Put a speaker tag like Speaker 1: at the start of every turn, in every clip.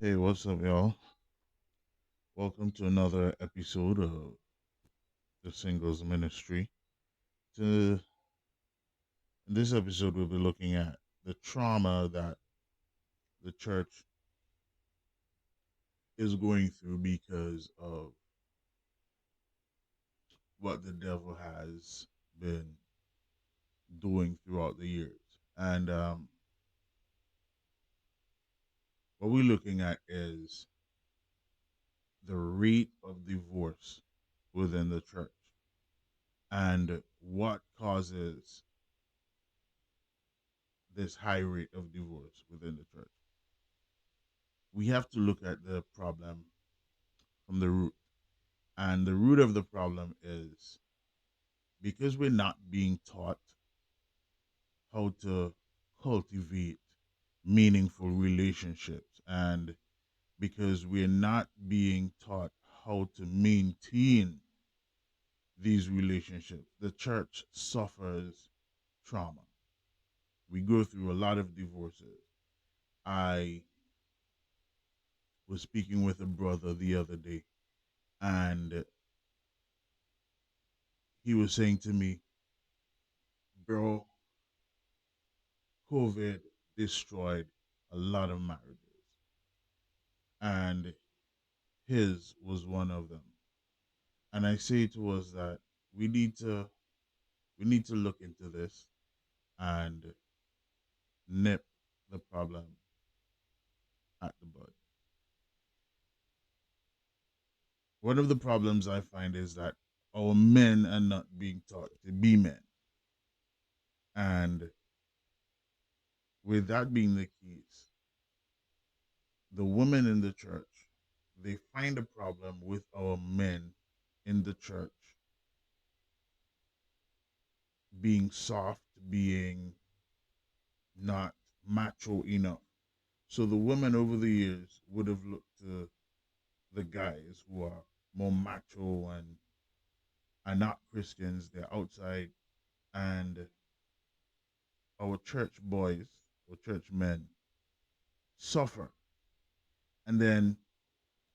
Speaker 1: Hey, what's up, y'all? Welcome to another episode of the Singles Ministry. To, in this episode, we'll be looking at the trauma that the church is going through because of what the devil has been doing throughout the years. And what we're looking at is the rate of divorce within the church and what causes this high rate of divorce within the church. We have to look at the problem from the root. And the root of the problem is because we're not being taught how to cultivate meaningful relationships, and because we're not being taught how to maintain these relationships, the church suffers trauma. We go through a lot of divorces. I was speaking with a brother the other day, and he was saying to me, bro, COVID destroyed a lot of marriages, and his was one of them. And I say to us that we need to we need to look into this and nip the problem at the bud. One of the problems I find is that our men are not being taught to be men, and with that being the case, the women in the church, they find a problem with our men in the church being soft, being not macho enough. So the women over the years would have looked to the guys who are more macho and are not Christians. They're outside, and our church boys or church men suffer. And then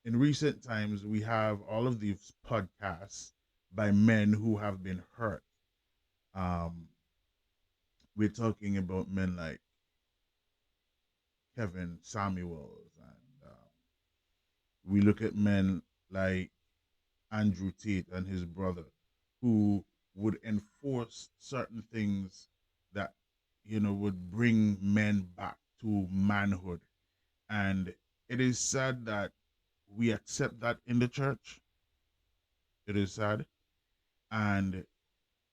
Speaker 1: in recent times, we have all of these podcasts by men who have been hurt. Um, we're talking about men like Kevin Samuels, and we look at men like Andrew Tate and his brother, who would enforce certain things that would bring men back to manhood. And it is sad that we accept that in the church. It is sad, and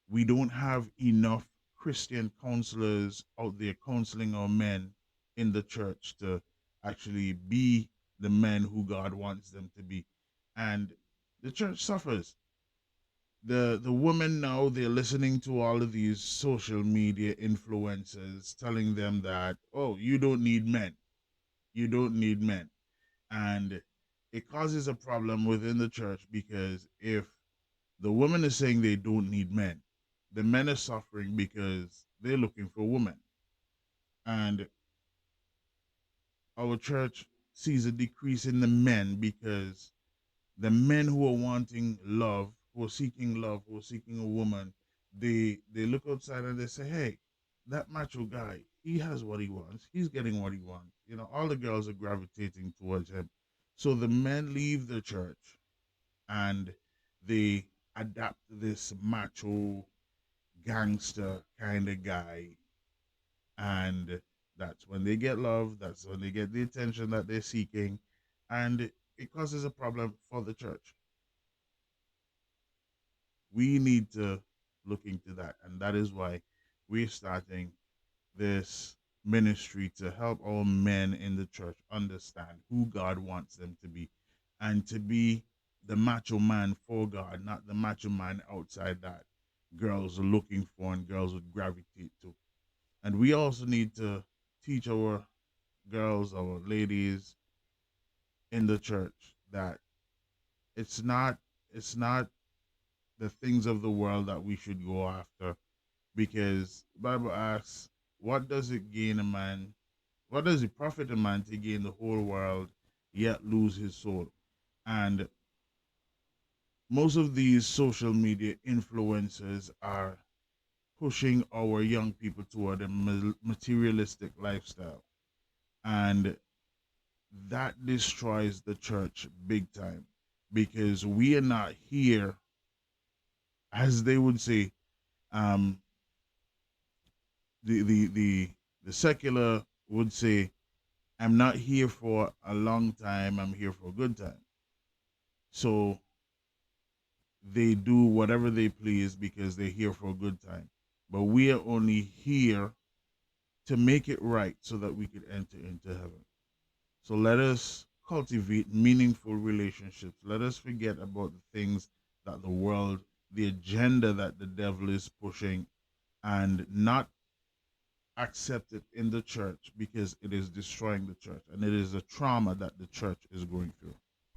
Speaker 1: we don't have enough Christian counselors out there counseling our men in the church to actually be the men who God wants them to be. And the church suffers. The women now, they're listening to all of these social media influencers telling them that, oh, you don't need men. You don't need men. And it causes a problem within the church because if the woman is saying they don't need men, the men are suffering because they're looking for women. And our church sees a decrease in the men because the men who are wanting love, who are seeking a woman, they look outside and they say, "Hey, that macho guy, he has what he wants. He's getting what he wants." All the girls are gravitating towards him. So the men leave the church and they adapt this macho gangster kind of guy, and that's when they get love. That's when they get the attention that they're seeking, and it causes a problem for the church. We need to look into that. And that is why we're starting this ministry to help all men in the church understand who God wants them to be and to be the macho man for God, not the macho man outside that girls are looking for and girls would gravitate to. And we also need to teach our girls, our ladies in the church that it's not it's not the things of the world that we should go after, because the Bible asks, what does it profit a man to gain the whole world yet lose his soul. And most of these social media influencers are pushing our young people toward a materialistic lifestyle. And that destroys the church big time because we are not here, as they would say, um, the, the, the, the secular would say, I'm not here for a long time, I'm here for a good time. So they do whatever they please because they're here for a good time. But we are only here to make it right so that we could enter into heaven. So let us cultivate meaningful relationships. Let us forget about the things that the world, the agenda that the devil is pushing, and not accept it in the church because it is destroying the church and it is a trauma that the church is going through.